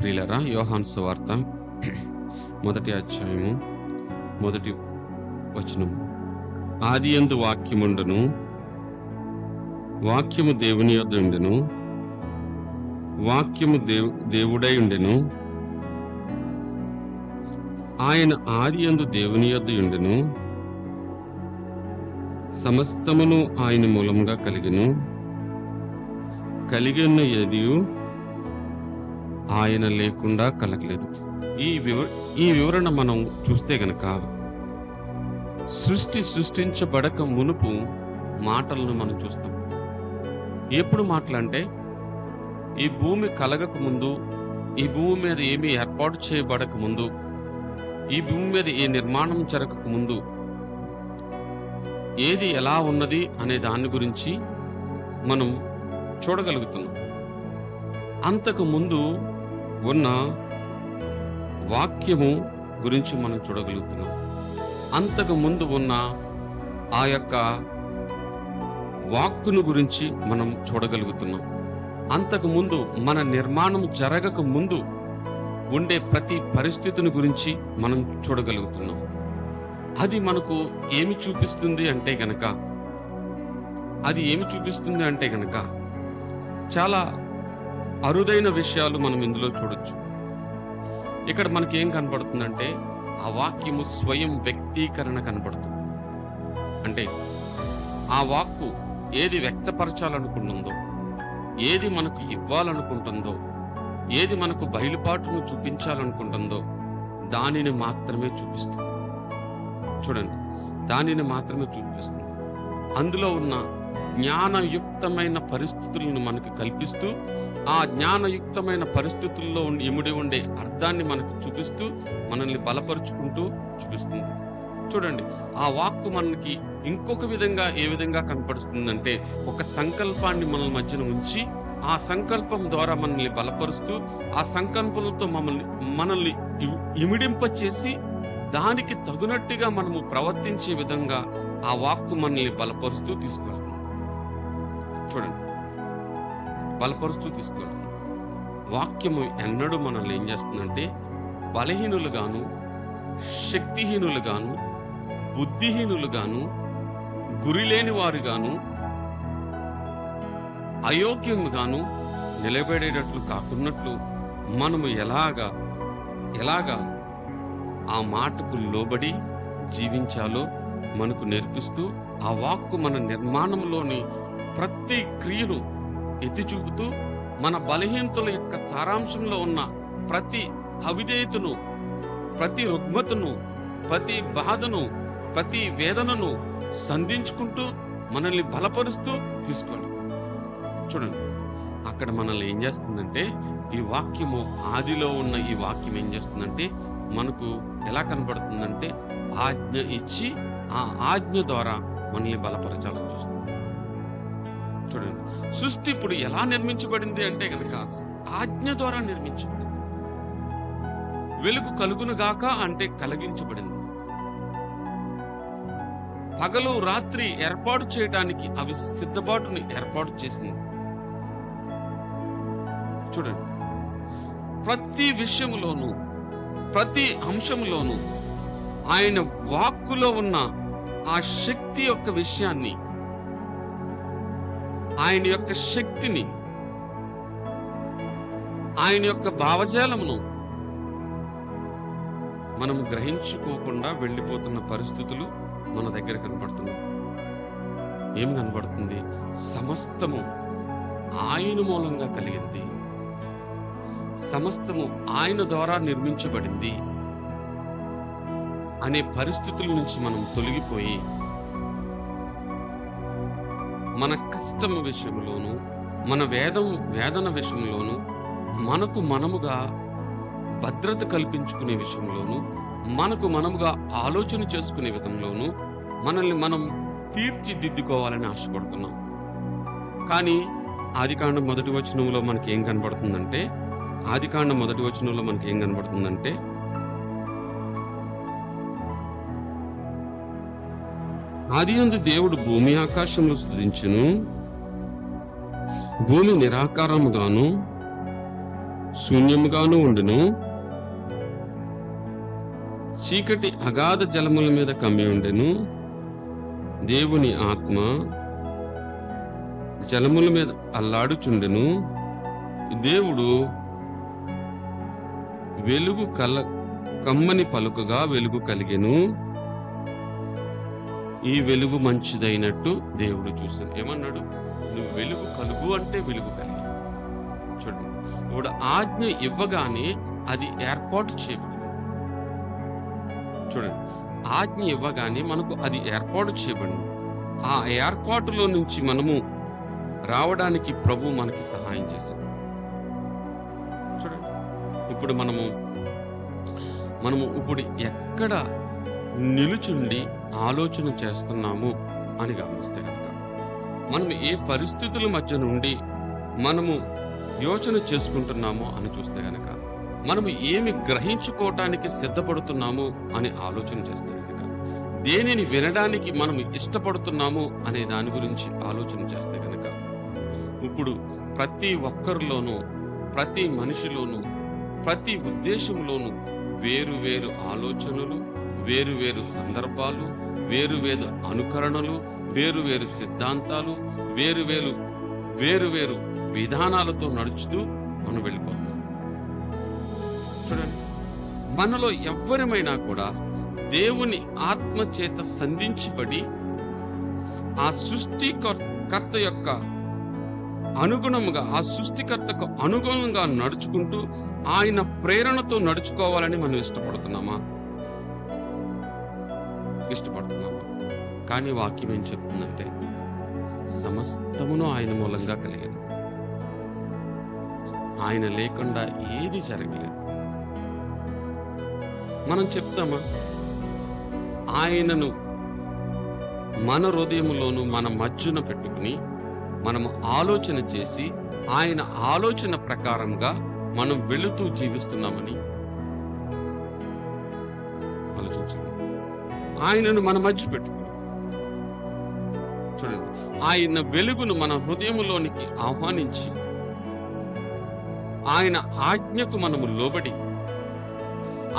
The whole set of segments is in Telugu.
ప్రియులారా, యోహాను సువార్త 1వ అధ్యాయము 1వ వచనము. ఆదియందు వాక్యముండును, వాక్యము దేవుని యొద్ద ఉండెను, వాక్యము దేవుడై ఉండెను, ఆయన ఆదియందు దేవుని యొద్ద ఉండెను, సమస్తమును ఆయన మూలముగా కలిగెను, కలిగిన ఏదియు ఆయన లేకుండా కలగలేదు. ఈ వివరణ మనం చూస్తే గనక సృష్టించబడక మునుపు మాటలను మనం చూస్తాం. ఎప్పుడు మాటలంటే ఈ భూమి కలగక ముందు, ఈ భూమి మీద ఏమీ ఏర్పాటు చేయబడక ముందు, ఈ భూమి మీద ఏ నిర్మాణం జరగక ముందు ఏది ఎలా ఉన్నది అనే దాని గురించి మనం చూడగలుగుతున్నాం. అంతకు ముందు ఉన్న వాక్యము గురించి మనం చూడగలుగుతున్నాం. అంతకు ముందు ఉన్న ఆ యొక్క వాక్కును గురించి మనం చూడగలుగుతున్నాం. అంతకు ముందు మన నిర్మాణం జరగక ముందు ఉండే ప్రతి పరిస్థితిని గురించి మనం చూడగలుగుతున్నాం. అది మనకు ఏమి చూపిస్తుంది అంటే గనక చాలా అరుదైన విషయాలు మనం ఇందులో చూడొచ్చు. ఇక్కడ మనకి ఏం కనబడుతుందంటే ఆ వాక్యము స్వయం వ్యక్తీకరణ కనబడుతుంది. అంటే ఆ వాక్కు ఏది వ్యక్తపరచాలనుకుంటుందో, ఏది మనకు ఇవ్వాలనుకుంటుందో, ఏది మనకు బయలుపాటును చూపించాలనుకుంటుందో దానిని మాత్రమే చూపిస్తుంది. చూడండి, దానిని మాత్రమే చూపిస్తుంది. అందులో ఉన్న జ్ఞానయుక్తమైన పరిస్థితులను మనకు కల్పిస్తూ, ఆ జ్ఞానయుక్తమైన పరిస్థితుల్లో ఇమిడి ఉండే అర్థాన్ని మనకు చూపిస్తూ, మనల్ని బలపరుచుకుంటూ చూపిస్తుంది. చూడండి, ఆ వాక్కు మనకి ఇంకొక విధంగా ఏ విధంగా కనపడుతుందంటే, ఒక సంకల్పాన్ని మన మధ్యన ఉంచి ఆ సంకల్పం ద్వారా మనల్ని బలపరుస్తూ, ఆ సంకల్పంతో మనల్ని ఇమిడింప చేసి దానికి తగినట్టుగా మనము ప్రవర్తించే విధంగా ఆ వాక్కు మనల్ని బలపరుస్తూ తీసుకువెళ్తుంది. చూడండి, బలపరుస్తూ తీసుకువెళ్తుంది. వాక్యము ఎన్నడూ మనల్ని ఏం చేస్తుందంటే బలహీనులుగాను, శక్తిహీనులుగాను, బుద్ధిహీనులుగాను, గురిలేని వారుగాను, అయోగ్యముగాను నిలబడేటట్లు కాకున్నట్లు మనము ఎలాగా ఆ మాటకు లోబడి జీవించాలో మనకు నేర్పిస్తూ, ఆ వాక్కు మన నిర్మాణంలోని ప్రతి క్రియను ఎత్తి చూపుతూ, మన బలహీనతల యొక్క సారాంశంలో ఉన్న ప్రతి అవిధేయతను, ప్రతి రుగ్మతను, ప్రతి బాధను, ప్రతి వేదనను సంధించుకుంటూ మనల్ని బలపరుస్తూ తీసుకోండి. చూడండి, అక్కడ మనల్ని ఏం చేస్తుందంటే ఈ వాక్యము, ఆదిలో ఉన్న ఈ వాక్యం ఏం చేస్తుందంటే మనకు ఎలా కనబడుతుందంటే ఆజ్ఞ ఇచ్చి ఆ ఆజ్ఞ ద్వారా మనల్ని బలపరచాలని చూస్తుంది. చూడండి, సృష్టి ఇప్పుడు ఎలా నిర్మించబడింది అంటే గనక ఆజ్ఞ ద్వారా నిర్మించబడింది. వెలుగు కలుగునుగాక అంటే కలిగించబడింది. పగలు రాత్రి ఏర్పాటు చేయడానికి అవి సిద్ధపాటుని ఏర్పాటు చేసింది. చూడండి, ప్రతి విషయంలోనూ, ప్రతి అంశంలోనూ ఆయన వాక్కులో ఉన్న ఆ శక్తి యొక్క విషయాన్ని, ఆయన యొక్క శక్తిని, ఆయన యొక్క భావజాలమును మనం గ్రహించుకోకుండా వెళ్ళిపోతున్న పరిస్థితులు మన దగ్గర కనబడుతున్నాయి. ఏం కనబడుతుంది? సమస్తము ఆయన మూలంగా కలిగింది, సమస్తము ఆయన ద్వారా నిర్మించబడింది అనే పరిస్థితుల నుంచి మనం తొలగిపోయి, మన కష్టం విషయంలోనూ, మన వేదన విషయంలోనూ, మనకు మనముగా భద్రత కల్పించుకునే విషయంలోనూ, మనకు మనముగా ఆలోచన చేసుకునే విధంలోనూ మనల్ని మనం తీర్చిదిద్దుకోవాలని ఆశపడుతున్నాం. కానీ ఆదికాండం 1వ వచనంలో మనకి ఏం కనబడుతుందంటే ఆదియందు దేవుడు భూమి ఆకాశములు సృజించెను, భూమి నిరాకారముగాను, భూమి ఆకాశములు సృజించెను, భూమి ఆకాశములు సృజించెను, భూమి నిరాకారముగాను, భూమి ఆకాశములు సృజించెను, భూమి నిరాకారముగాను, భూమి ఆకాశములు సృజించెను, భూమి నిరాకారముగాను, భూమి ఆకాశములు సృజించెను, భూమి నిరాకారముగాను, శూన్యముగాను ఉండును. చీకటి అగాధ జలముల మీద కమ్మి ఉండెను. దేవుని ఆత్మ జలముల మీద అల్లాడుచుండెను. దేవుడు వెలుగు కమ్మని పలుకగా వెలుగు కలిగెను. ఈ వెలుగు మంచిదైనట్టు దేవుడు చూశాడు. ఏమన్నాడు? నువ్వు వెలుగు కలుగు అంటే వెలుగు కలిగి. చూడండి, ఇప్పుడు ఆజ్ఞ ఇవ్వగానే అది ఏర్పాటు చేయబడింది. చూడండి, ఆజ్ఞ ఇవ్వగానే మనకు అది ఏర్పాటు చేయబడింది. ఆ ఏర్పాటులో నుంచి మనము రావడానికి ప్రభు మనకి సహాయం చేశాడు. చూడండి, ఇప్పుడు మనము ఇప్పుడు ఎక్కడ నిలుచుండి ఆలోచన చేస్తున్నాము అని గమనిస్తే కనుక, మనం ఏ పరిస్థితుల మధ్య నుండి మనము యోచన చేసుకుంటున్నామో అని చూస్తే గనక, మనము ఏమి గ్రహించుకోవటానికి సిద్ధపడుతున్నాము అని ఆలోచన చేస్తే గనక, దేనిని వినడానికి మనం ఇష్టపడుతున్నాము అనే దాని గురించి ఆలోచన చేస్తే గనక, ఇప్పుడు ప్రతి ఒక్కరిలోనూ, ప్రతి మనిషిలోనూ, ప్రతి ఉద్దేశంలోనూ వేరు వేరు ఆలోచనలు, వేరు వేరు సందర్భాలు, వేరు వేరు అనుకరణలు, వేరు వేరు సిద్ధాంతాలు, వేరు వేరు విధానాలతో నడుచుతూ మనం వెళ్ళిపోతున్నాం. చూడండి, మనలో ఎవ్వరమైనా కూడా దేవుని ఆత్మ చేత సంధించబడి ఆ సృష్టికర్త యొక్క అనుగుణముగా, ఆ సృష్టికర్తకు అనుగుణంగా నడుచుకుంటూ ఆయన ప్రేరణతో నడుచుకోవాలని మనం ఇష్టపడుతున్నామా? కానీ వాక్యం ఏం చెప్తుందంటే, సమస్తమును ఆయన మూలంగా కలిగాను, ఆయన లేకుండా ఏది జరగలేదు. మనం చెప్తామా? ఆయనను మన హృదయములోను మన మధ్యన పెట్టుకుని మనము ఆలోచన చేసి ఆయన ఆలోచన ప్రకారంగా మనం వెళుతూ జీవిస్తున్నామని ఆలోచించండి. ఆయనను మన మధ్య పెట్టుకుని చూడండి, ఆయన వెలుగును మన హృదయములోనికి ఆహ్వానించి ఆయన ఆజ్ఞకు మనము లోబడి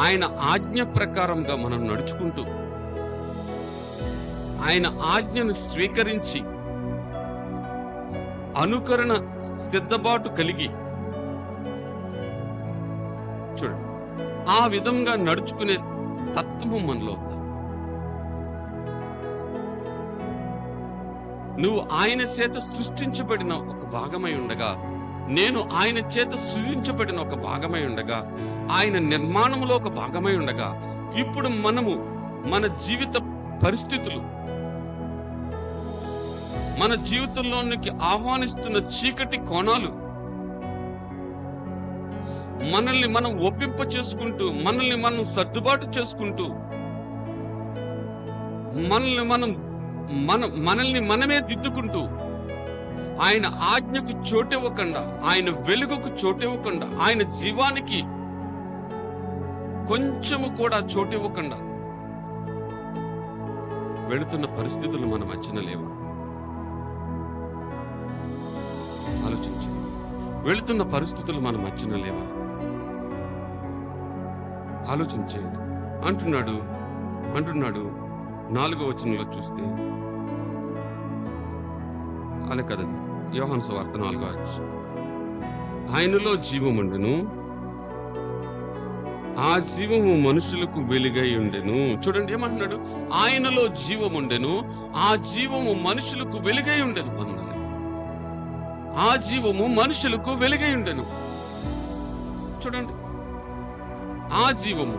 ఆయన ఆజ్ఞ ప్రకారంగా మనం నడుచుకుంటూ ఆయన ఆజ్ఞను స్వీకరించి అనుకరణ సిద్ధబాటు కలిగి చూడండి, ఆ విధంగా నడుచుకునే తత్వము మనలో ఉందా? నువ్వు ఆయన చేత సృష్టించబడిన ఒక భాగమై ఉండగా, నేను ఆయన చేత సృజించబడిన ఒక భాగమై ఉండగా, ఆయన నిర్మాణంలో ఒక భాగమై ఉండగా, ఇప్పుడు మనము మన జీవిత పరిస్థితులు, మన జీవితంలోనికి ఆహ్వానిస్తున్న చీకటి కోణాలు, మనల్ని మనం ఒప్పింప చేసుకుంటూ, మనల్ని మనం సర్దుబాటు చేసుకుంటూ, మనల్ని మనమే దిద్దుకుంటూ, ఆయన ఆజ్ఞకు చోటివ్వకుండా, ఆయన వెలుగుకు చోటివ్వకుండా, ఆయన జీవానికి కొంచెము కూడా చోటివ్వకుండా వెళుతున్న పరిస్థితులు మన మధ్యన లేవు. ఆలోచించి, వెళుతున్న పరిస్థితులు మన మధ్యన లేవా? ఆలోచించేయండి. అంటున్నాడు 4వ వచనంలో చూస్తే, అలా కదండి, యోహాను సువార్త 4వ అధ్యాయం, ఆయనలో జీవముండెను, ఆ జీవము మనుషులకు వెలుగై ఉండెను. చూడండి ఏమంటున్నాడు? ఆయనలో జీవముండెను, ఆ జీవము మనుషులకు వెలుగై ఉండెను. ఆ జీవము మనుషులకు వెలుగై ఉండెను. చూడండి, ఆ జీవము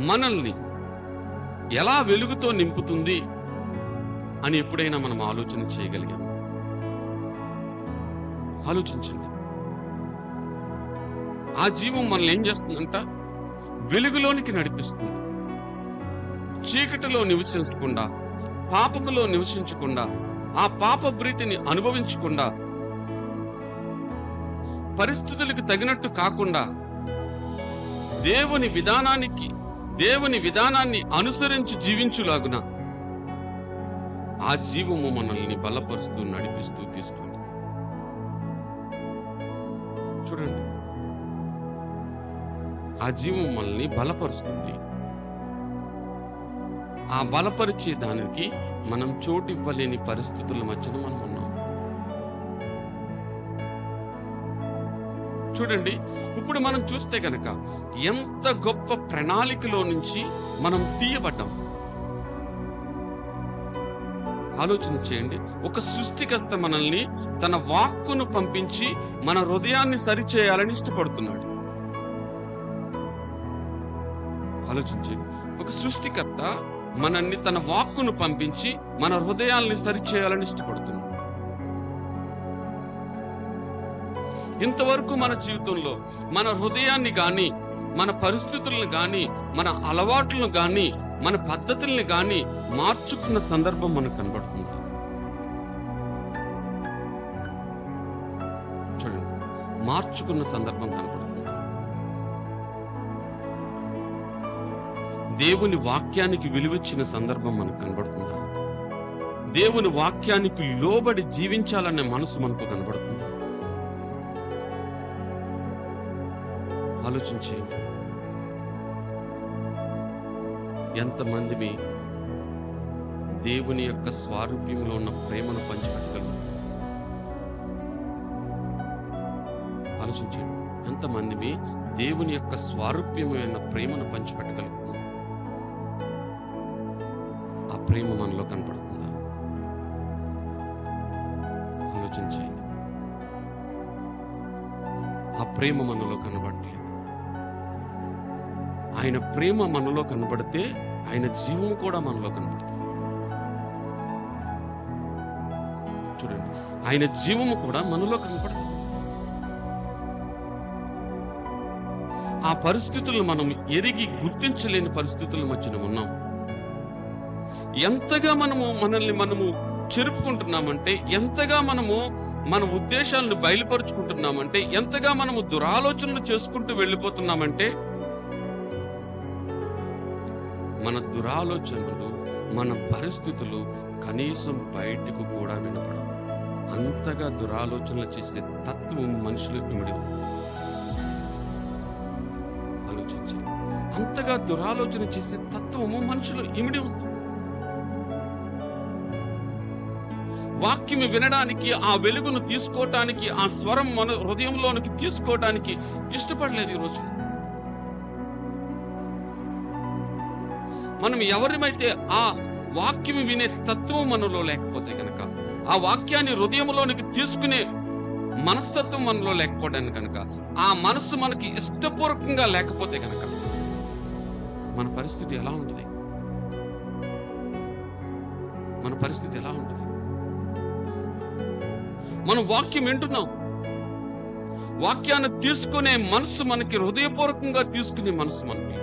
మనల్ని ఎలా వెలుగుతో నింపుతుంది అని ఎప్పుడైనా మనం ఆలోచన చేయగలిగాం? ఆలోచించండి. ఆ జీవం మనల్ని ఏం చేస్తుందంట? వెలుగులోనికి నడిపిస్తుంది. చీకటిలో నివసించకుండా, పాపములో నివసించకుండా, ఆ పాప ప్రీతిని అనుభవించకుండా, పరిస్థితులకు తగినట్టు కాకుండా దేవుని విధానాన్ని అనుసరించి జీవించులాగున ఆ జీవము మనల్ని బలపరుస్తూ, నడిపిస్తూ తీసుకుంది. చూడండి, ఆ జీవం మనల్ని బలపరుస్తుంది. ఆ బలపరిచే దానికి మనం చోటివ్వలేని పరిస్థితుల మధ్యన మనం ఉన్నాం. చూడండి, ఇప్పుడు మనం చూస్తే గనక ఎంత గొప్ప ప్రణాళికలో నుంచి మనం తీయబడ్డాం. ఆలోచన చేయండి. ఒక సృష్టికర్త మనల్ని తన వాక్కును పంపించి మన హృదయాన్ని సరిచేయాలని ఇష్టపడుతున్నాడు. ఆలోచించండి. ఒక సృష్టికర్త మనల్ని తన వాక్కును పంపించి మన హృదయాల్ని సరిచేయాలని ఇష్టపడుతున్నాడు. ఇంతవరకు మన జీవితంలో మన హృదయాన్ని గాని, మన పరిస్థితులను గాని, మన అలవాట్లను గాని, మన పద్ధతుల్ని గాని మార్చుకున్న సందర్భం మనకు కనబడుతుందా? చూడండి, మార్చుకున్న సందర్భం కనబడుతుందా? దేవుని వాక్యానికి విలువిచ్చిన సందర్భం మనకు కనబడుతుందా? దేవుని వాక్యానికి లోబడి జీవించాలనే మనసు మనకు కనబడుతుందా? ఆలోచించి, ఎంతమందివి దేవుని యొక్క స్వారూప్యంలో ఉన్న ప్రేమను పంచిపెట్టగలరు? ఆలోచించండి. ఎంతమందివి దేవుని యొక్క స్వారూప్యమైన ప్రేమను పంచిపెట్టగలుగుతున్నాం? ఆ ప్రేమ మనలో కనపడుతుందా? ఆలోచించండి. ఆ ప్రేమ మనలో కనబడట్లేదు. ఆయన ప్రేమ మనలో కనబడితే ఆయన జీవం కూడా మనలో కనబడుతుంది. చూడండి, ఆయన జీవము కూడా మనలో కనబడుతుంది. ఆ పరిస్థితులను మనం ఎరిగి గుర్తించలేని పరిస్థితుల మధ్యన ఉన్నాం. ఎంతగా మనల్ని చెరుపుకుంటున్నామంటే, ఎంతగా మన ఉద్దేశాలను బయలుపరుచుకుంటున్నామంటే, ఎంతగా దురాలోచనలు చేసుకుంటూ వెళ్ళిపోతున్నామంటే, మన దురాలోచనలు, మన పరిస్థితులు కనీసం బయటకు కూడా వినపడవు. అంతగా దురాలోచనలు చేసే తత్వం మనుషులు ఇమిడి ఉంది. ఆలోచించి, అంతగా దురాలోచన చేసే తత్వము మనుషులు ఇమిడి ఉంది. వాక్యము వినడానికి, ఆ వెలుగును తీసుకోవటానికి, ఆ స్వరం మన హృదయంలోనికి తీసుకోవటానికి ఇష్టపడలేదు ఈరోజు. మనం ఎవరిమైతే ఆ వాక్యం వినే తత్వం మనలో లేకపోతే గనక, ఆ వాక్యాన్ని హృదయంలోనికి తీసుకునే మనస్తత్వం మనలో లేకపోవడానికి కనుక, ఆ మనసు మనకి ఇష్టపూర్వకంగా లేకపోతే గనక మన పరిస్థితి ఎలా ఉంటుంది? మన పరిస్థితి ఎలా ఉంటుంది? మనం వాక్యం వింటున్నాం, వాక్యాన్ని తీసుకునే మనసు మనకి, హృదయపూర్వకంగా తీసుకునే మనసు మనకి